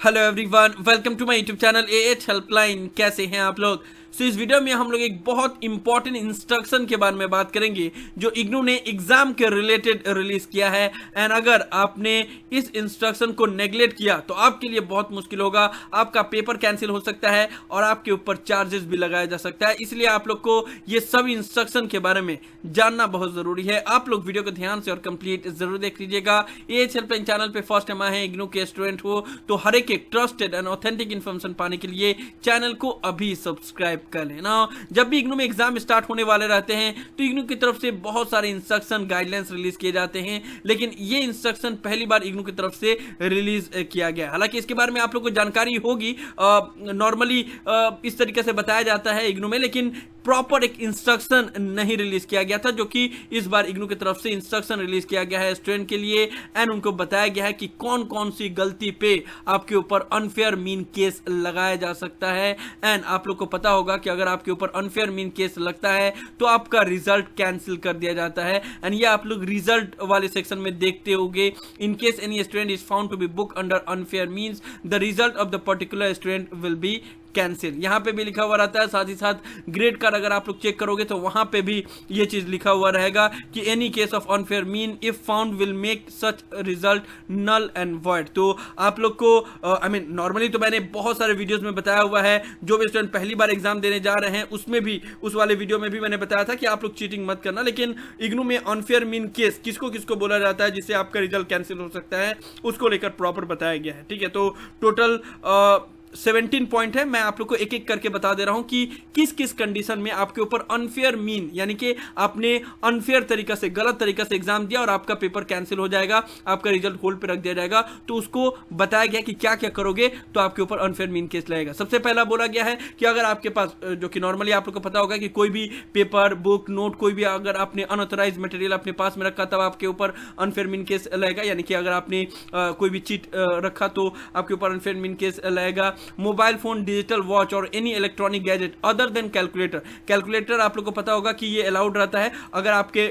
Hello everyone, welcome to my YouTube channel AH helpline. कैसे हैं आप लोग? इस वीडियो में हम लोग एक बहुत इंपॉर्टेंट इंस्ट्रक्शन के बारे में बात करेंगे जो इग्नू ने एग्जाम के रिलेटेड रिलीज किया है। एंड अगर आपने इस इंस्ट्रक्शन को नेग्लेक्ट किया तो आपके लिए बहुत मुश्किल होगा, आपका पेपर कैंसिल हो सकता है और आपके ऊपर चार्जेस भी लगाया जा सकता है। इसलिए आप लोग को ये सब इंस्ट्रक्शन के बारे में जानना बहुत जरूरी है। आप लोग वीडियो को ध्यान से और कंप्लीट जरूर देख लीजिएगा। एएच हेल्पलाइन चैनल पे फर्स्ट टाइम आए हैं, इग्नू के स्टूडेंट हो तो हर एक ट्रस्टेड एंड ऑथेंटिक इन्फॉर्मेशन पाने के लिए चैनल को अभी सब्सक्राइब कर लेना। जब भी इग्नू में एग्जाम स्टार्ट होने वाले रहते हैं तो इग्नू की तरफ से बहुत सारे इंस्ट्रक्शन गाइडलाइंस रिलीज किए जाते हैं, लेकिन ये इंस्ट्रक्शन पहली बार इग्नू की तरफ से रिलीज किया गया। हालांकि इसके बारे में आप लोग को जानकारी होगी, नॉर्मली इस तरीके से बताया जाता है इग्नू में, लेकिन प्रॉपर एक इंस्ट्रक्शन नहीं रिलीज किया गया था, जो कि इस बार इग्नू की तरफ से इंस्ट्रक्शन रिलीज किया गया है स्टूडेंट के लिए। एंड उनको बताया गया है कि कौन कौन सी गलती पे आपके ऊपर अनफेयर मीन केस लगाया जा सकता है। एंड आप लोग को पता होगा कि अगर आपके ऊपर अनफेयर मीन केस लगता है तो आपका रिजल्ट कैंसिल कर दिया जाता है। एंड ये आप लोग रिजल्ट वाले सेक्शन में देखते होंगे। In case any student is found to be book under unfair means the result of the particular student will be cancel. यहाँ पे भी लिखा हुआ रहता है। साथ ही साथ ग्रेड कार्ड अगर आप लोग चेक करोगे तो वहां पे भी ये चीज लिखा हुआ रहेगा कि any case of unfair mean if found will make such result null and void. तो आप लोग को नॉर्मली तो मैंने बहुत सारे वीडियोस में बताया हुआ है, जो भी स्टूडेंट पहली बार एग्जाम देने जा रहे हैं उसमें भी, उस वाले वीडियो में भी मैंने बताया था कि आप लोग चीटिंग मत करना। लेकिन इग्नू में अनफेयर मीन केस किसको किसको बोला जाता है जिससे आपका रिजल्ट कैंसिल हो सकता है, उसको लेकर प्रॉपर बताया गया है। ठीक है, तो टोटल 17 पॉइंट है। मैं आप लोग को एक एक करके बता दे रहा हूं कि किस किस कंडीशन में आपके ऊपर अनफेयर मीन, यानी कि आपने अनफेयर तरीका से, गलत तरीका से एग्जाम दिया और आपका पेपर कैंसिल हो जाएगा, आपका रिजल्ट होल्ड पे रख दिया जाएगा, तो उसको बताया गया कि क्या क्या करोगे तो आपके ऊपर अनफेयर मीन केस लगेगा। सबसे पहला बोला गया है कि अगर आपके पास, जो कि नॉर्मली आप लोग को पता होगा कि कोई भी पेपर, बुक, नोट, कोई भी अगर आपने अनऑथराइज मटेरियल अपने पास में रखा तब आपके ऊपर अनफेयर मीन केस लगेगा। यानी कि अगर आपने कोई भी चीट रखा तो आपके ऊपर अनफेयर मीन केस लगेगा। मोबाइल फोन, डिजिटल वॉच और any electronic gadget other than calculator. Calculator आप लोग को पता होगा कि ये अलाउड रहता है। अगर आपके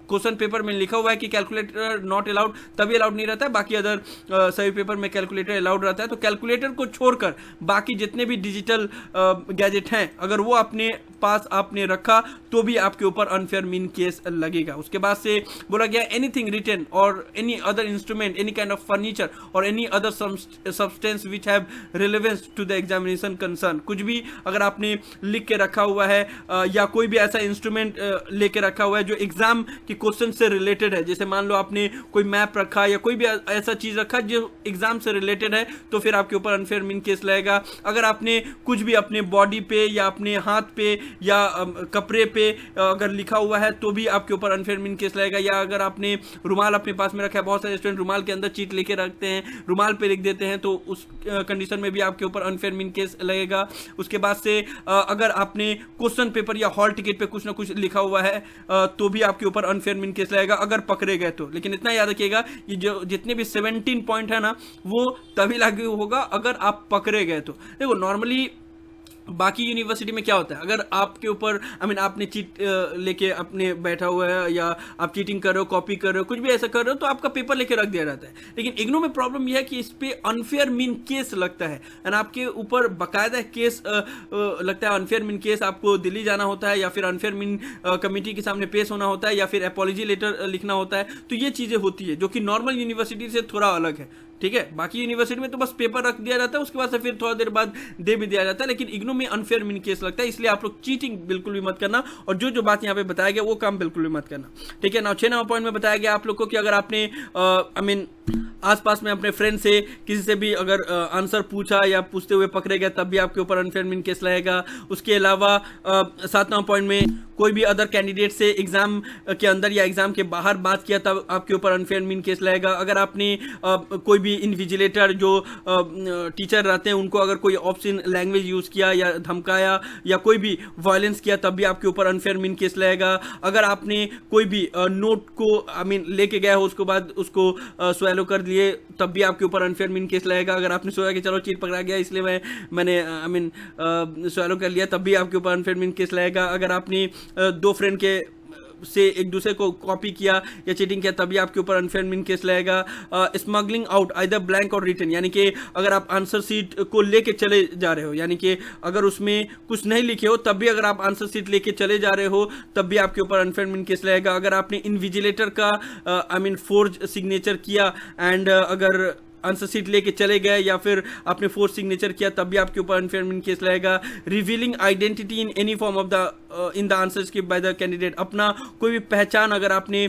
क्वेश्चन पेपर में लिखा हुआ है कि कैलकुलेटर नॉट अलाउड, तभी अलाउड नहीं रहता है। बाकी अदर सभी पेपर में कैलकुलेटर अलाउड रहता है। तो कैलकुलेटर को छोड़कर बाकी जितने भी डिजिटल गैजेट हैं, अगर वो अपने पास आपने रखा तो भी आपके ऊपर अनफेयर मीन केस लगेगा। उसके बाद से बोला गया एनीथिंग रिटन और any other instrument, any kind of furniture और any other substance which have relevance to the examination concern. कुछ भी अगर आपने लिख के रखा हुआ है या कोई भी ऐसा इंस्ट्रूमेंट लेके रखा हुआ है जो एग्जाम की क्वेश्चन से रिलेटेड है, जैसे मान लो आपने कोई मैप रखा या कोई भी ऐसा चीज रखा जो एग्जाम से रिलेटेड है, तो फिर आपके ऊपर अनफेयर मीन केस लगेगा। अगर आपने कुछ भी अपने बॉडी पे या अपने हाथ पे या कपड़े पे अगर लिखा हुआ है तो भी आपके ऊपर अनफेयर मीन केस लगेगा। या अगर आपने रुमाल अपने पास में रखा है, बहुत सारे स्टूडेंट रुमाल के अंदर चीट लेके रखते हैं, रुमाल पे लिख देते हैं, तो उस कंडीशन में भी आपके ऊपर अनफेयर मीन केस लगेगा। उसके बाद से अगर आपने क्वेश्चन पेपर या हॉल टिकट पे कुछ ना कुछ लिखा हुआ है तो भी आपके ऊपर अनफेयर मीन केस लगेगा अगर पकड़े गए तो। लेकिन इतना याद रखिएगा, ये जो जितने भी 17 पॉइंट है ना, वो तभी लागू होगा अगर आप पकड़े गए तो। देखो नॉर्मली बाकी यूनिवर्सिटी में क्या होता है, अगर आपके ऊपर आपने चीट लेके अपने बैठा हुआ है या आप चीटिंग कर रहे हो, कॉपी कर रहे हो, कुछ भी ऐसा कर रहे हो, तो आपका पेपर लेके रख दिया जाता है। लेकिन इग्नू में प्रॉब्लम यह है कि इस पे अनफेयर मीन केस लगता है एंड आपके ऊपर बाकायदा केस लगता है। अनफेयर मीन केस आपको दिल्ली जाना होता है या फिर अनफेयर मीन कमेटी के सामने पेश होना होता है या फिर अपॉलॉजी लेटर लिखना होता है। तो ये चीजें होती है जो कि नॉर्मल यूनिवर्सिटी से थोड़ा अलग है। ठीक है, बाकी यूनिवर्सिटी में तो बस पेपर रख दिया जाता है, उसके बाद से फिर थोड़ा देर बाद दे भी दिया जाता है। लेकिन इग्नू में अनफेयर मीन केस लगता है, इसलिए आप लोग चीटिंग बिल्कुल भी मत करना और जो जो बात यहाँ पे बताया गया वो काम बिल्कुल भी मत करना। ठीक है ना। 6 नंबर पॉइंट में बताया गया आप लोग को कि अगर आपने आसपास में अपने फ्रेंड से किसी से भी अगर आंसर पूछा या पूछते हुए पकड़े गए तब भी आपके ऊपर अनफेयर मीन केस लगेगा। उसके अलावा 7 नंबर पॉइंट में कोई भी अदर कैंडिडेट से एग्जाम के अंदर या एग्जाम के बाहर बात किया तब आपके ऊपर अनफेयर मीन केस लगेगा। अगर आपने कोई भी इन्विजिलेटर जो टीचर रहते हैं उनको अगर कोई ऑप्शन लैंग्वेज यूज किया या धमकाया या कोई भी वायलेंस किया तब भी आपके ऊपर अनफेयर मीन केस लगेगा। अगर आपने कोई भी नोट को लेके गया हो, उसके बाद उसको स्वेलो कर लिए तब भी आपके ऊपर अनफेयर मीन केस लगेगा। अगर आपने सोचा कि चलो चीट पकड़ा गया इसलिए मैंने स्वेलो कर लिया, तब भी आपके ऊपर अनफेयर मीन केस लगेगा। अगर आपने 2 फ्रेंड के से एक दूसरे को कॉपी किया या चीटिंग किया तभी आपके ऊपर अनफेयरमेंट केस लगेगा। स्मगलिंग आउट आइदर ब्लैंक और रिटन, यानी कि अगर आप आंसर सीट को लेके चले जा रहे हो, यानी कि अगर उसमें कुछ नहीं लिखे हो तब भी अगर आप आंसर सीट लेके चले जा रहे हो तब भी आपके ऊपर अनफेयरमेंट केस लगेगा। अगर आपने इन्विजिलेटर का फोर्ज सिग्नेचर किया एंड अगर आंसर सीट लेके चले गए या फिर आपने फोर्स सिग्नेचर किया तब भी आपके ऊपर अनफेयरमेंट केस लगेगा। Revealing identity in any form of the in the answer script by the candidate, अपना कोई भी पहचान अगर आपने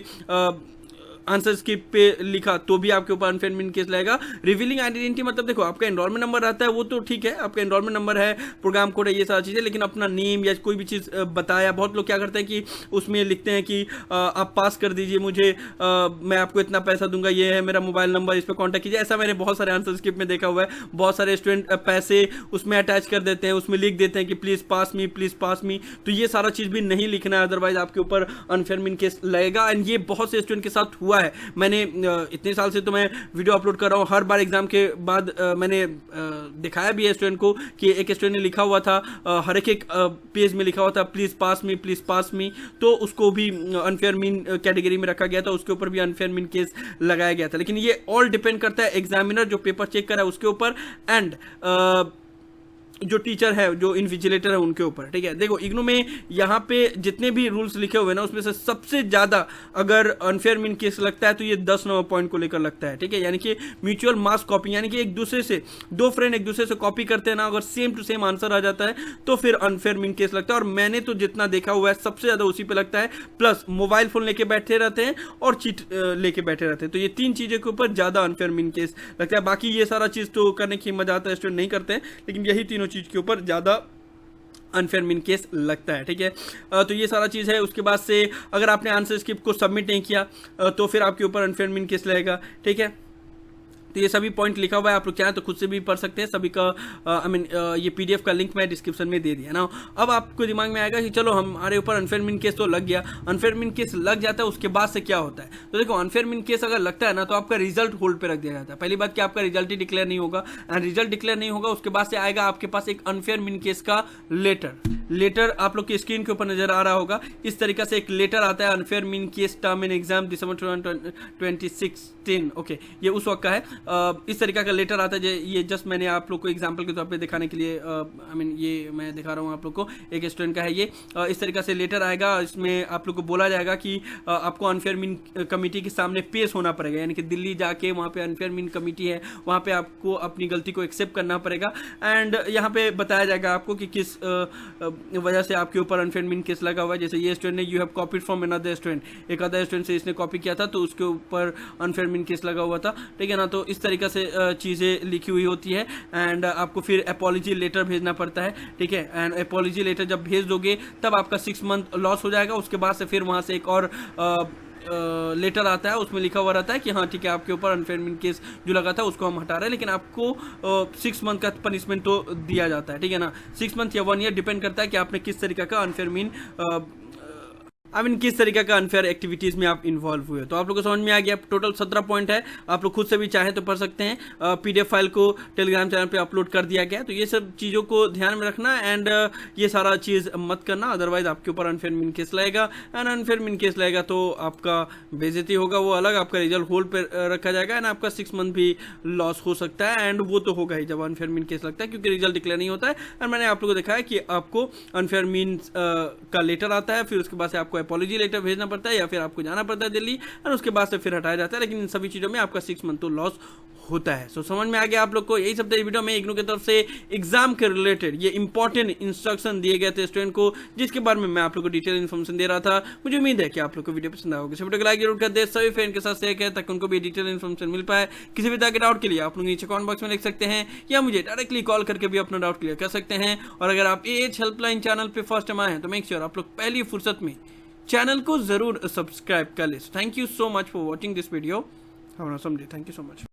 आंसर स्क्रिप्ट पे लिखा तो भी आपके ऊपर अनफेयरमेंट केस लगेगा। रिवीलिंग आइडेंटिटी मतलब देखो आपका एनरोलमेंट नंबर रहता है वो तो ठीक है, आपका एनरोलमेंट नंबर है, प्रोग्राम कोड है, ये सारी चीज़ें, लेकिन अपना नेम या कोई भी चीज़ बताया, बहुत लोग क्या करते हैं कि उसमें लिखते हैं कि आप पास कर दीजिए मुझे, मैं आपको इतना पैसा दूंगा, ये है मेरा मोबाइल नंबर, इस पर कॉन्टैक्ट कीजिए। ऐसा मैंने बहुत सारे आंसर स्क्रिप्ट में देखा हुआ है, बहुत सारे स्टूडेंट पैसे उसमें अटैच कर देते हैं, उसमें लिख देते हैं कि प्लीज़ पास मी, तो ये सारा चीज़ भी नहीं लिखना है, अदरवाइज आपके ऊपर अनफेयरमेंट केस लगेगा। एंड ये बहुत से स्टूडेंट के साथ हुआ है। मैंने इतने साल से तो मैं वीडियो अपलोड कर रहा हूँ, हर बार एग्जाम के बाद मैंने दिखाया भी है स्टूडेंट को कि एक स्टूडेंट ने लिखा हुआ था, हर एक पेज में लिखा हुआ था प्लीज़ पास मी, तो उसको भी अनफेयरमेंट कैटेगरी में रखा गया था, उसके ऊपर भी अनफेयरमेंट केस लगाया गया था। लेकिन ये ऑल डिपेंड करता है एग्जामिनर जो पेपर चेक कर रहा है उसके ऊपर एंड जो टीचर है, जो इन्विजिलेटर है उनके ऊपर, ठीक है। देखो इग्नू में यहाँ पे जितने भी रूल्स लिखे हुए ना उसमें से सबसे ज़्यादा अगर अनफेयरमेंट केस लगता है तो ये 10 नंबर पॉइंट को लेकर लगता है, ठीक है। यानी कि म्यूचुअल मास कॉपी, यानी कि एक दूसरे से दो फ्रेंड एक दूसरे से कॉपी करते हैं ना, अगर सेम टू सेम आंसर आ जाता है तो फिर अनफेयरमेंट केस लगता है। और मैंने तो जितना देखा हुआ है सबसे ज़्यादा उसी पे लगता है, प्लस मोबाइल फोन लेके बैठे रहते हैं और चीट लेके बैठे रहते हैं, तो ये तीन चीज़ों के ऊपर ज़्यादा अनफेयरमेंट केस लगता है। बाकी ये सारा चीज़ तो करने की मजा आता है, स्टूडेंट नहीं करते हैं, लेकिन यही तीनों चीज़ के ऊपर ज़्यादा अनफेयरमेंट केस लगता है, ठीक है। तो ये सारा चीज़ है। उसके बाद से अगर आपने आंसर स्क्रिप्ट को सबमिट नहीं किया तो फिर आपके ऊपर अनफेयरमेंट केस लगेगा, ठीक है। तो ये सभी पॉइंट लिखा हुआ है, आप लोग चाहें तो खुद से भी पढ़ सकते हैं, सभी का ये PDF का लिंक मैं डिस्क्रिप्शन में दे दिया ना। अब आपको दिमाग में आएगा कि चलो हमारे ऊपर अनफेयरमेंट केस तो लग गया, अनफेयरमेंट केस लग जाता है उसके बाद से क्या होता है। तो देखो अनफेयरमेंट केस अगर लगता है ना तो आपका रिजल्ट होल्ड पे रख दिया जाता है। पहली बात कि आपका रिजल्ट ही डिक्लेयर नहीं होगा, एंड रिजल्ट डिक्लेयर नहीं होगा उसके बाद से आएगा आपके पास एक अनफेयरमेंट केस का लेटर आप लोग की स्क्रीन के ऊपर नजर आ रहा होगा। इस तरीके से एक लेटर आता है, unfair means case term in exam December 2016, okay, ये उस वक्त का है। इस तरीके का लेटर आता है। ये जस्ट मैंने आप लोग को एग्जांपल के तौर पे दिखाने के लिए ये मैं दिखा रहा हूँ आप लोग को, एक स्टूडेंट का है ये। इस तरीके से लेटर आएगा, इसमें आप लोग को बोला जाएगा कि आपको अनफेयरमेंट कमेटी के सामने पेश होना पड़ेगा, यानी कि दिल्ली जाके वहाँ पे अनफेयरमेंट कमेटी है, वहाँ पे आपको अपनी गलती को एक्सेप्ट करना पड़ेगा। एंड यहाँ पे बताया जाएगा आपको कि किस वजह से आपके ऊपर अनफेयरमेंट केस लगा हुआ है। जैसे ये स्टूडेंट ने you have copied from another student, एक अदर स्टूडेंट से इसने कॉपी किया था तो उसके ऊपर अनफेयरमेंट केस लगा हुआ था, ठीक है ना। तो इस तरीके से चीज़ें लिखी हुई होती है एंड आपको फिर अपॉलॉजी लेटर भेजना पड़ता है, ठीक है। एंड अपॉलॉजी लेटर जब भेज दोगे तब आपका 6 मंथ लॉस हो जाएगा। उसके बाद से फिर वहाँ से एक और लेटर आता है, उसमें लिखा हुआ रहता है कि हाँ ठीक है आपके ऊपर अनफेयरमेंट केस जो लगा था उसको हम हटा रहे हैं, लेकिन आपको 6 मंथ का पनिशमेंट तो दिया जाता है, ठीक है ना। 6 मंथ या 1 ईयर डिपेंड करता है कि आपने किस तरीके का अनफेयरमेंट किस तरीके का अनफेयर एक्टिविटीज में आप इन्वॉल्व हुए। तो आप लोग को समझ में आ गया। टोटल 17 पॉइंट है, आप लोग खुद से भी चाहें तो पढ़ सकते हैं। PDF फाइल को टेलीग्राम चैनल पे अपलोड कर दिया गया। तो ये सब चीज़ों को ध्यान में रखना एंड ये सारा चीज़ मत करना, अदरवाइज आपके ऊपर अनफेयरमेंट केस लगेगा। एंड अनफेयरमेंट केस लगेगा तो आपका बेइज्जती होगा, वो अलग, आपका रिजल्ट होल्ड पर रखा जाएगा एंड आपका 6 मंथ भी लॉस हो सकता है। एंड वो तो होगा ही जब अनफेयरमेंट केस लगता है, क्योंकि रिजल्ट डिक्लेयर नहीं होता है। एंड मैंने आप लोगों को दिखाया कि आपको अनफेयरमेंट का लेटर आता है, फिर उसके बाद से आपको अपॉलॉजी लेटर भेजना पड़ता है या फिर आपको जाना पड़ता है दिल्ली, और उसके बाद से फिर हटाया जाता है। लेकिन इन सभी चीज़ों में आपका 6 मंथ तो लॉस होता है। सो समझ में आ गया आप लोग को। यही सब था वीडियो में इग्नू की तरफ से एग्जाम के रिलेटेड ये इंपॉर्टेंट इंस्ट्रक्शन दिए गए थे स्टूडेंट को, जिसके बारे में मैं आप लोग को डिटेल इन्फॉर्मेशन दे रहा था। मुझे उम्मीद है कि आप लोग को वीडियो पसंद आएगा। वीडियो को लाइक जरूर कर दे, सभी फ्रेंड के साथ शेयर करें ताकि उनको भी डिटेल इन्फॉर्मेशन मिल पाए। किसी भी तरह के डाउट के लिए आप लोग नीचे कमेंट बॉक्स में लिख सकते हैं या मुझे डायरेक्टली कॉल करके भी अपना डाउट क्लियर कर सकते हैं। और अगर आप AH हेल्पलाइन चैनल पर फर्स्ट टाइम आए हैं तो मेक श्योर आप लोग पहली फुर्सत में चैनल को जरूर सब्सक्राइब कर ले। Thank you so much for watching this video. Have a awesome day. Thank you so much.